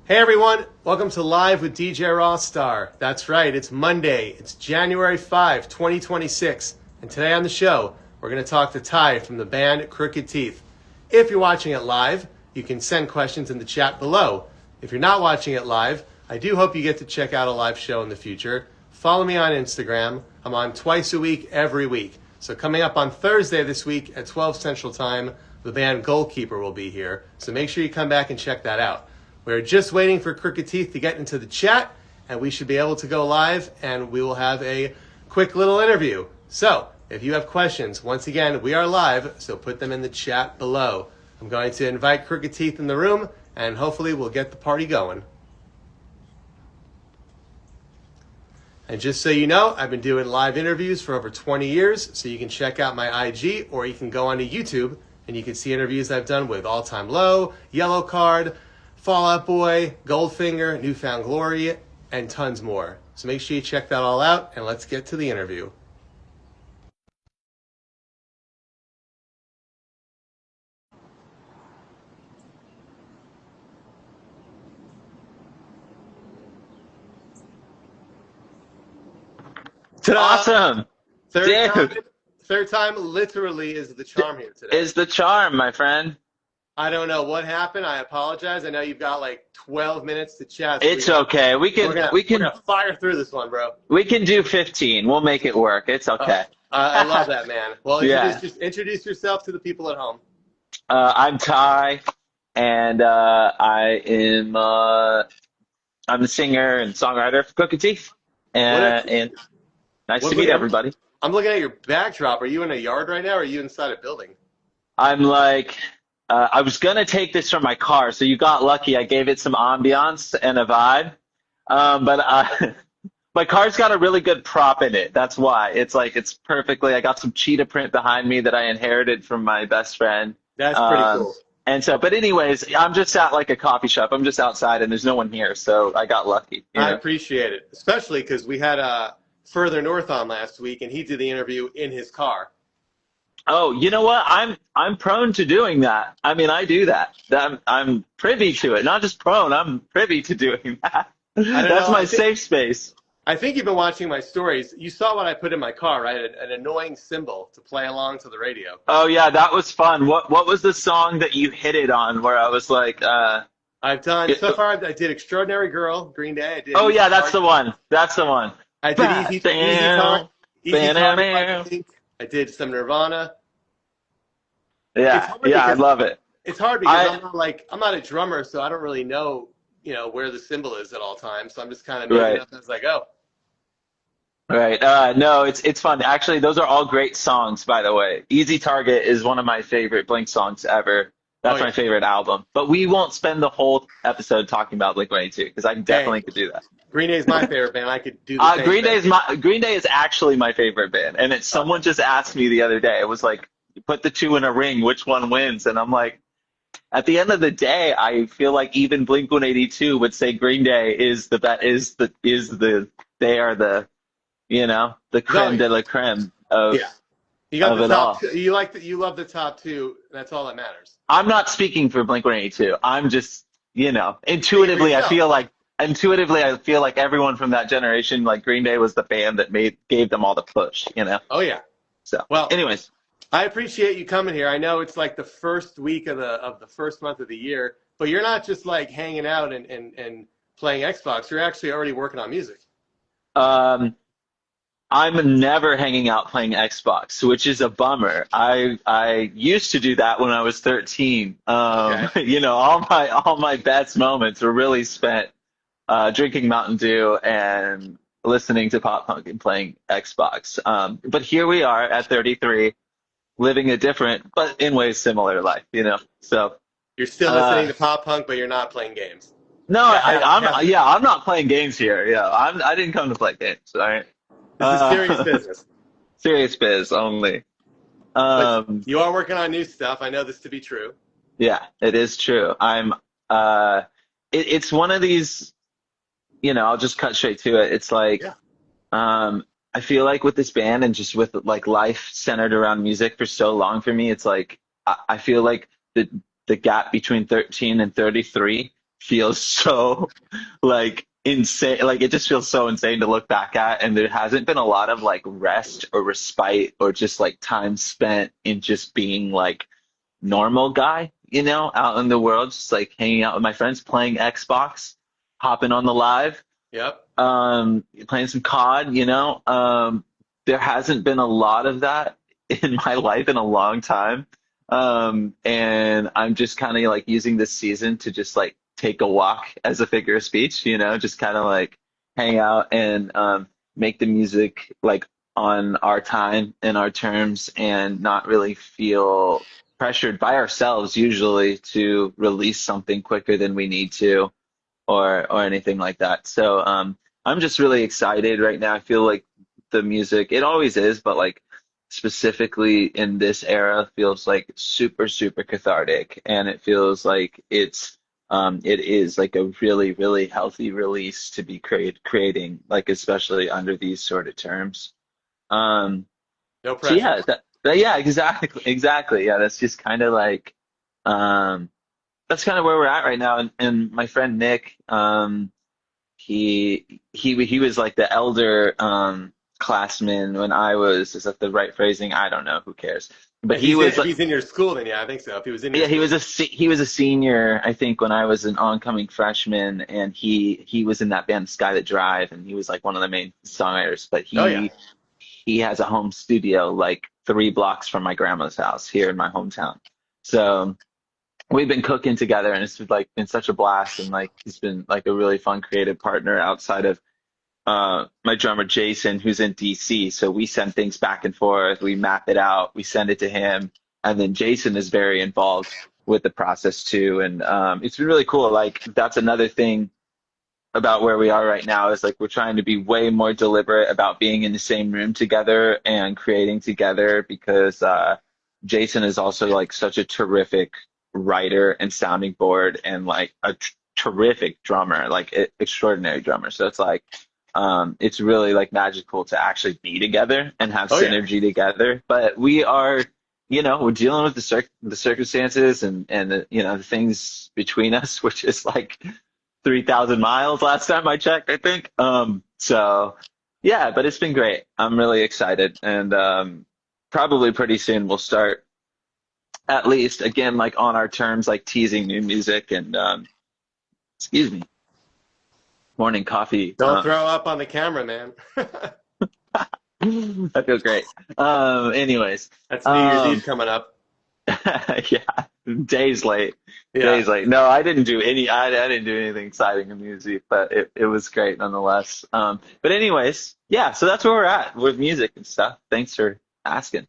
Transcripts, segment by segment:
Hey everyone, welcome to Live with DJ Rossstar. That's right, it's Monday. It's January 5, 2026. And today on the show, we're going to talk to Ty from the band Crooked Teeth. If you're watching it live, you can send questions in the chat below. If you're not watching it live, I do hope you get to check out a live show in the future. Follow me on Instagram. I'm on twice a week, every week. So coming up on Thursday this week at 12 Central Time, the band Goalkeeper will be here. So make sure you come back and check that out. We're just waiting for Crooked Teeth to get into the chat, and we should be able to go live, and we will have a quick little interview. So, if you have questions, once again, we are live, so put them in the chat below. I'm going to invite Crooked Teeth in the room, and hopefully we'll get the party going. And just so you know, I've been doing live interviews for over 20 years, so you can check out my IG, or you can go onto YouTube, and you can see interviews I've done with All Time Low, Yellow Card, Fall Out Boy, Goldfinger, Newfound Glory, and tons more. So make sure you check that all out, and let's get to the interview. Ta-da! Awesome. Third time literally is the charm here today. Is the charm, my friend. I don't know what happened. I apologize. I know you've got like 12 minutes to chat. So it's okay. We're gonna fire through this one, bro. We can do 15. We'll make it work. It's okay. I love that, man. Well, just introduce yourself to the people at home. I'm Ty, and I'm the singer and songwriter for Crooked Teeth. And nice to meet everybody. I'm looking at your backdrop. Are you in a yard right now, or are you inside a building? I'm like. I was going to take this from my car, so you got lucky. I gave it some ambiance and a vibe. But my car's got a really good prop in it. That's why. It's perfectly. I got some cheetah print behind me that I inherited from my best friend. That's pretty cool. And so, but anyways, I'm just at like a coffee shop. I'm just outside, and there's no one here, so I got lucky. I appreciate it, especially because we had Further North on last week, and he did the interview in his car. Oh, you know what? I'm prone to doing that. I mean, I do that. I'm privy to it. Not just prone, I'm privy to doing that. That's my safe space. I think you've been watching my stories. You saw what I put in my car, right? An annoying cymbal to play along to the radio. Oh yeah, that was fun. What was the song that you hit it on where I was like I've done so far I did Extraordinary Girl, Green Day. Oh yeah, that's the one. That's the one. I did Easy Talk, I think. I did some Nirvana. Yeah, I love it. It's hard because I'm not a drummer, so I don't really know, where the cymbal is at all times. So I'm just kind of making it up as I go. Right. No, it's fun. Actually, those are all great songs, by the way. Easy Target is one of my favorite Blink songs ever. That's my favorite album. But we won't spend the whole episode talking about Blink-182 because I definitely could do that. Green Day is my favorite band. I could do the same Green Day is actually my favorite band. And someone just asked me the other day. It was like, put the two in a ring, which one wins? And I'm like, at the end of the day, I feel like even Blink-182 would say Green Day is the they are the the creme de la creme of You got the top. all. You love the top two. That's all that matters. I'm not speaking for Blink-182. I'm just intuitively I feel like everyone from that generation, like Green Day was the band that gave them all the push. Oh yeah. So well, anyways. I appreciate you coming here. I know it's like the first week of the first month of the year, but you're not just like hanging out and playing Xbox. You're actually already working on music. I'm never hanging out playing Xbox, which is a bummer. I used to do that when I was 13. Okay. All my best moments were really spent drinking Mountain Dew and listening to pop punk and playing Xbox. But here we are at 33. Living a different, but in ways similar life, So you're still listening to pop punk, but you're not playing games. No, I'm not playing games here. Yeah, I didn't come to play games. All right. This is serious business. Serious biz only. You are working on new stuff. I know this to be true. Yeah, it is true. It's one of these. I'll just cut straight to it. It's like, I feel like with this band and just with like life centered around music for so long for me, it's like I feel like the gap between 13 and 33 feels so like insane. Like it just feels so insane to look back at. And there hasn't been a lot of like rest or respite or just like time spent in just being like normal guy, out in the world, just like hanging out with my friends, playing Xbox, hopping on the live, Yep. playing some COD, there hasn't been a lot of that in my life in a long time. And I'm just kind of like using this season to just like take a walk as a figure of speech, just kind of like hang out and make the music like on our time and our terms and not really feel pressured by ourselves usually to release something quicker than we need to or anything like that. So I'm just really excited right now. I feel like the music, it always is, but like specifically in this era feels like super, super cathartic and it feels like it is like a really, really healthy release to be creating, like especially under these sort of terms. Um, No so pressure. yeah, yeah, exactly, exactly. Yeah, that's just kind of like um, that's kind of where we're at right now. And my friend Nick, he was like the elder classman when I was. Is that the right phrasing? I don't know. Who cares? But If he he's in, was if like, he's in your school, then yeah, I think so. If he was in your yeah, school. he was a senior, I think, when I was an oncoming freshman, and he was in that band Sky That Drive, and he was like one of the main songwriters. But Oh yeah. he has a home studio like 3 blocks from my grandma's house here in my hometown. So we've been cooking together, and it's like been such a blast, and like he's been like a really fun creative partner outside of my drummer Jason, who's in DC. So we send things back and forth, we map it out, we send it to him, and then Jason is very involved with the process too. And it's been really cool. Like that's another thing about where we are right now is like we're trying to be way more deliberate about being in the same room together and creating together because Jason is also like such a terrific writer and sounding board and like a terrific drummer, like extraordinary drummer. So it's like it's really like magical to actually be together and have Oh yeah. synergy together. But we are, we're dealing with the circumstances and the things between us, which is like 3,000 miles last time I checked, I think. So yeah, but it's been great. I'm really excited. And probably pretty soon we'll start at least again, like on our terms, like teasing new music and excuse me, morning coffee. Don't throw up on the camera, man. I feel great. Anyways, That's New Year's Eve um, coming up. yeah, days late, Yeah. days late. No, I didn't do anything exciting in music, but it was great nonetheless. But anyways, yeah, so that's where we're at with music and stuff. Thanks for asking.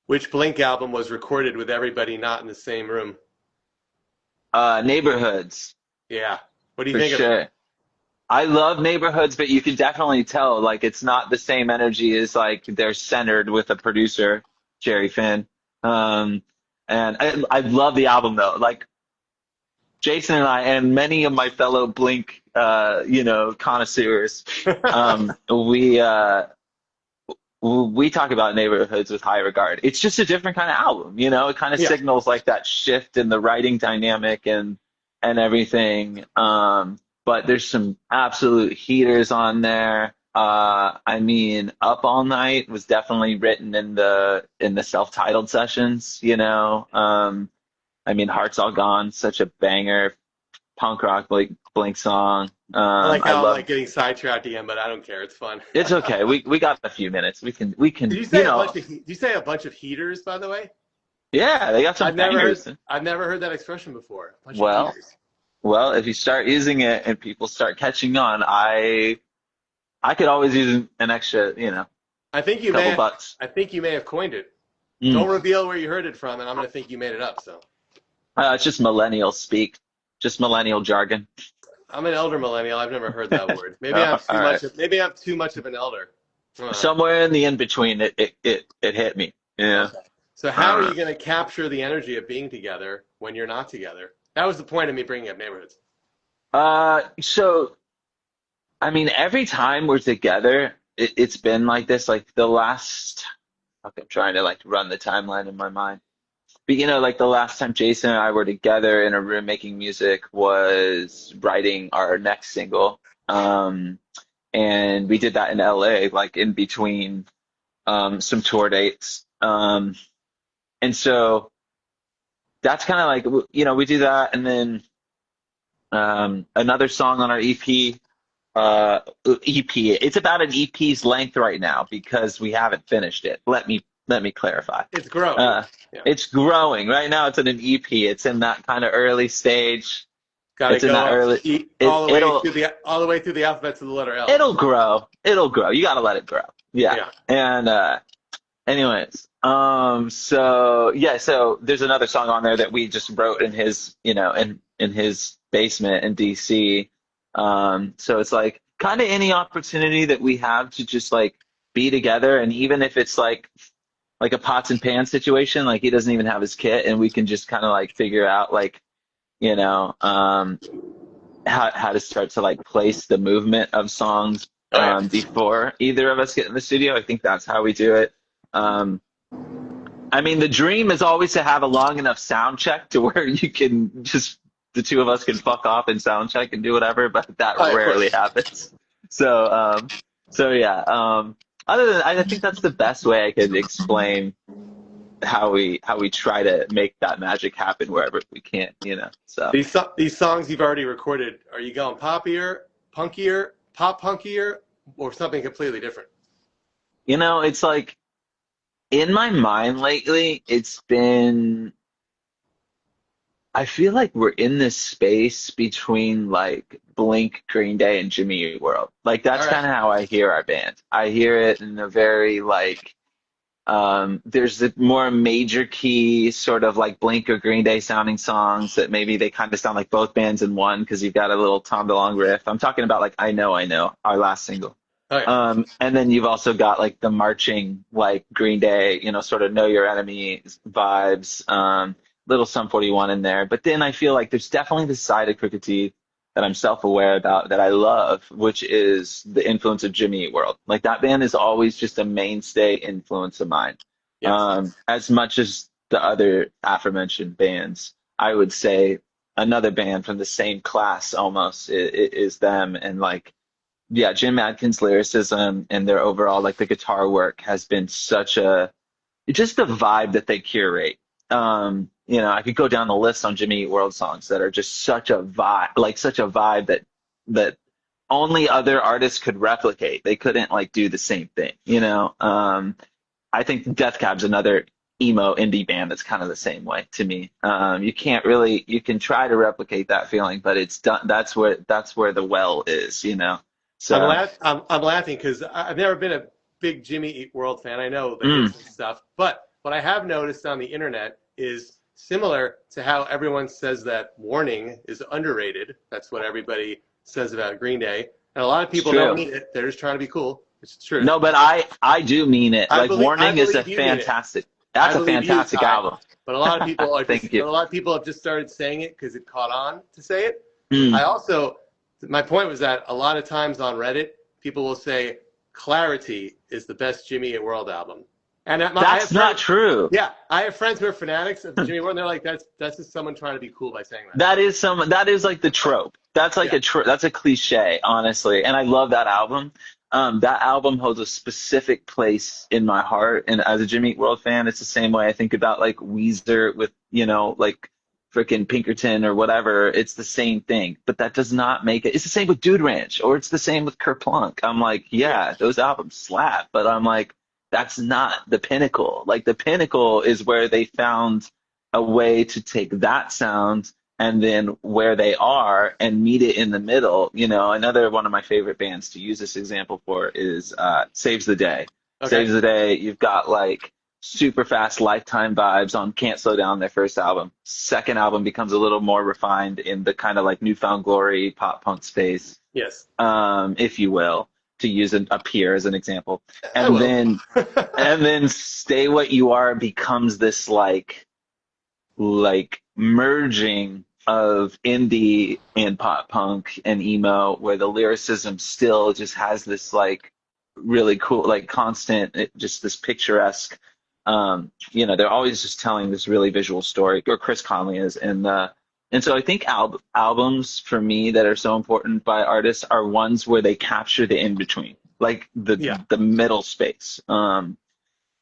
Which Blink album was recorded with everybody not in the same room? Neighborhoods Yeah. What do you for think of it? sure. I love neighborhoods, but you can definitely tell like it's not the same energy as like they're centered with a producer, Jerry Finn. Um, and I love the album though. Like Jason and I and many of my fellow Blink, connoisseurs, we talk about neighborhoods with high regard. It's just a different kind of album, It kind of Yeah. signals like that shift in the writing dynamic and everything. But there's some absolute heaters on there. I mean, Up All Night was definitely written in the self-titled sessions. I mean, Hearts All Gone, such a banger punk rock Blink song. I like I how I'm love. like getting sidetracked again, but I don't care. It's fun. It's okay. We got a few minutes. We can. Did you say a bunch of heaters, by the way? Yeah, they got some I've never heard bangers. I've never heard that expression before. A bunch of Well, heaters. well, if you start using it and people start catching on, I could always use an extra, I think you couple may bucks. I think you may have coined it. Don't Mm. reveal where you heard it from, and I'm gonna think you made it up. So It's just millennial speak, just millennial jargon. I'm an elder millennial. I've never heard that word. All right. Maybe I'm too much of an elder. Somewhere in the in between, it hit me. Yeah. Okay. So how are Uh, you gonna capture the energy of being together when you're not together? That was the point of me bringing up neighborhoods. so I mean, every time we're together, it's been like this. Like the last, okay, I'm trying to like run the timeline in my mind. But like the last time Jason and I were together in a room making music was writing our next single. Um, and we did that in LA, like in between some tour dates. And so that's kind of like, we do that. And then another song on our EP. It's about an EP's length right now because we haven't finished it. Let me clarify. It's growing. Uh, Yeah. it's growing. Right now it's in an EP. It's in that kind of early stage. Got to It's in go that up early it all the way it'll through the alphabet to the letter L. it'll grow. It'll grow. You gotta let it grow. Yeah. Yeah. And anyways, so yeah, so there's another song on there that we just wrote in his, in his basement in DC. So it's like kind of any opportunity that we have to just like be together, and even if it's like a pots and pans situation, like he doesn't even have his kit, and we can just kind of like figure out like, you know, how to start to like place the movement of songs Oh yeah. before either of us get in the studio. I think that's how we do it. Um, I mean, the dream is always to have a long enough sound check to where you can just the two of us can fuck off and sound check and do whatever, but that Oh, of rarely course. happens. So, so yeah. Other than I think that's the best way I could explain how we try to make that magic happen wherever we can. So. These songs you've already recorded, are you going poppier, punkier, pop punkier, or something completely different? It's like in my mind lately, I feel like we're in this space between like Blink, Green Day, and Jimmy Eat World. Like All that's right. kind of how I hear our band. I hear it in a very like there's the more major key sort of like Blink or Green Day sounding songs that maybe they kind of sound like both bands in one because you've got a little Tom DeLonge riff. I'm talking about like I Know, our last single. Oh yeah. And then you've also got like the marching, like Green Day, sort of Know Your Enemy vibes, little Sum 41 in there. But then I feel like there's definitely this side of Crooked Teeth that I'm self-aware about that I love, which is the influence of Jimmy Eat World. Like that band is always just a mainstay influence of mine. Yes. As much as the other aforementioned bands, I would say another band from the same class almost is them. And like, yeah, Jim Adkins' lyricism and their overall like the guitar work has been such a just the vibe that they curate. I could go down the list on Jimmy Eat World songs that are just such a vibe, like such a vibe that only other artists could replicate. They couldn't like do the same thing. I think Death Cab's another emo indie band that's kind of the same way to me. You can try to replicate that feeling, but it's done. That's where the well is. So. I'm laughing because I've never been a big Jimmy Eat World fan. I know the Mm, hits and stuff, but what I have noticed on the internet is similar to how everyone says that Warning is underrated. That's what everybody says about Green Day, and a lot of it's people don't true. mean it. They're just trying to be cool. It's the truth. No, but I do mean it. Like I Warning is a believe you mean it. fantastic. I That's a believe you, fantastic Ty. album. But a lot of people are Thank just you. a lot of people have just started saying it because it caught on to say it. Mm, I also my point was that a lot of times on Reddit, people will say Clarity is the best Jimmy Eat World album. And I have that's not friends, true. yeah, I have friends who are fanatics of Jimmy World, and they're like, that's just someone trying to be cool by saying that. That is like the trope. That's like Yeah, that's a cliche, honestly. And I love that album. That album holds a specific place in my heart. And as a Jimmy Eat World fan, it's the same way I think about like Weezer with, like freaking Pinkerton or whatever. It's the same thing. But that does not make it. It's the same with Dude Ranch or it's the same with Kerplunk. I'm like, yeah, yeah, those albums slap. But I'm like, that's not the pinnacle. Like the pinnacle is where they found a way to take that sound and then where they are and meet it in the middle. Another one of my favorite bands to use this example for is Saves the Day. okay, Saves the Day, you've got like super fast Lifetime vibes on Can't Slow Down, their first album. Second album becomes a little more refined in the kind of like newfound glory pop punk space, yes, if you will, to use a peer as an example. I And will. then and then Stay What You Are becomes this like merging of indie and pop punk and emo where the lyricism still just has this like really cool like constant just this picturesque they're always just telling this really visual story, or Chris Conley is, and so I think albums for me that are so important by artists are ones where they capture the in between, like Yeah. the middle space.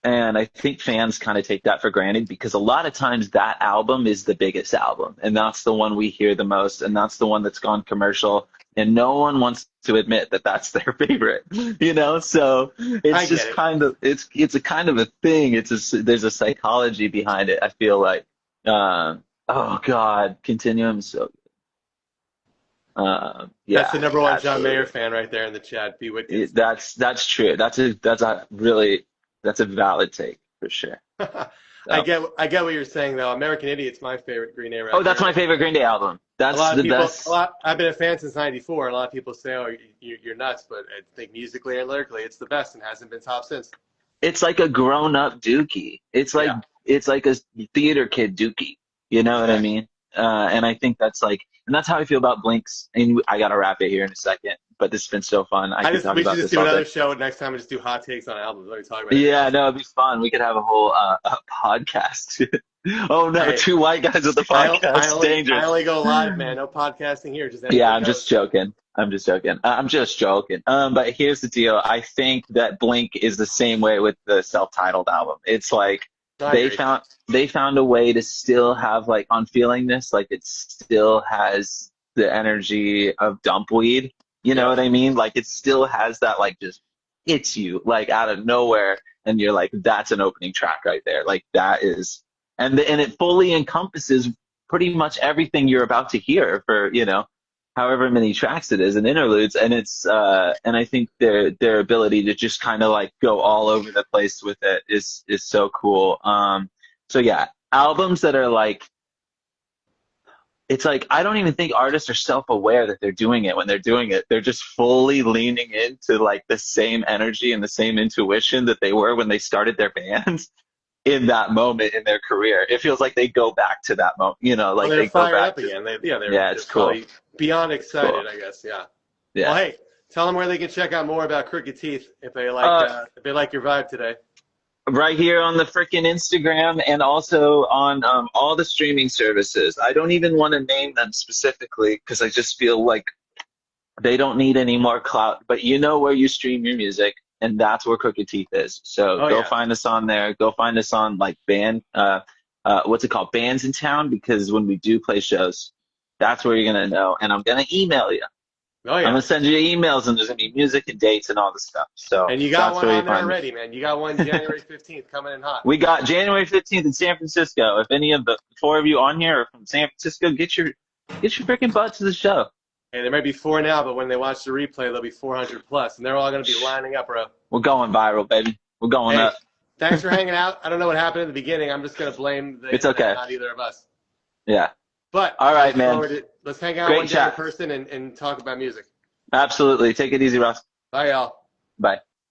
And I think fans kind of take that for granted because a lot of times that album is the biggest album, and that's the one we hear the most, and that's the one that's gone commercial, and no one wants to admit that that's their favorite, So I it's get just it. kind of it's a kind of a thing. There's a psychology behind it. I feel like, oh God, Continuum. So That's the yeah, number one John Mayer absolutely. fan right there in the chat. B. Witkins. That's true. That's a valid take for sure. I So. get I get what you're saying though. American Idiot's my favorite Green Day Oh, that's record. my favorite Green Day album. A That's lot of the people, best. I've been a fan since '94. A lot of people say, "Oh, you're nuts," but I think musically and lyrically, it's the best and hasn't been top since. It's like a grown-up Dookie. Yeah, It's like a theater kid Dookie. You know what I exactly. mean? And I think and that's how I feel about Blinks. And I gotta wrap it here in a second. But this has been so fun. I could talk We should about just this do all another day. show next time and just do hot takes on albums. Let me talk about anything Yeah, else. no, it'd be fun. We could have a whole a podcast. Oh no, Hey, two white guys with the podcast. I Dangerous. only go live, man. No podcasting here. Just Yeah, anything I'm just goes. joking. I'm just joking. I'm just joking. But here's the deal. I think that Blink is the same way with the self-titled album. It's like I they agree. found they found a way to still have like on feeling this, like it still has the energy of Dumpweed. You know Yep. what I mean? Like it still has that like just hits you like out of nowhere, and you're like, that's an opening track right there. Like that is, and it fully encompasses pretty much everything you're about to hear for however many tracks it is and interludes, and and I think their ability to just kind of like go all over the place with it is so cool. So yeah, albums that are like, it's like I don't even think artists are self-aware that they're doing it. When they're doing it, they're just fully leaning into like the same energy and the same intuition that they were when they started their bands in that moment in their career. It feels like they go back to that moment, Well, like they're they go fired back up to, again. yeah, They're it's cool. probably beyond It's cool. excited, I guess. Yeah. Well, Yeah. hey, tell them where they can check out more about Crooked Teeth Uh, if they like your vibe today. right here on the freaking Instagram and also on all the streaming services. I don't even want to name them specifically because I just feel like they don't need any more clout. But you know where you stream your music, and that's where Crooked Teeth is. So Oh go yeah. find us on there. Go find us on like what's it called? Bands in Town, because when we do play shows, that's where you're gonna know. And I'm gonna email you. Oh I'm yeah. gonna send you emails, and there's gonna be music and dates and all the stuff. So And you got that's one where you on there find me. already, man. You got one January 15th coming in hot. We got January 15th in San Francisco. If any of the four of you on here are from San Francisco, get your freaking butt to the show. And there might be four now, but when they watch the replay, there'll be 400 plus, and they're all going to be lining up, bro. We're going viral, baby. We're going Hey, up. thanks for hanging out. I don't know what happened in the beginning. I'm just going to blame the It's internet, okay. not either of us. Yeah. But All I right, look man. forward to let's hang out one Great day in chat. person and talk about music. Absolutely. Take it easy, Ross. Bye, y'all. Bye.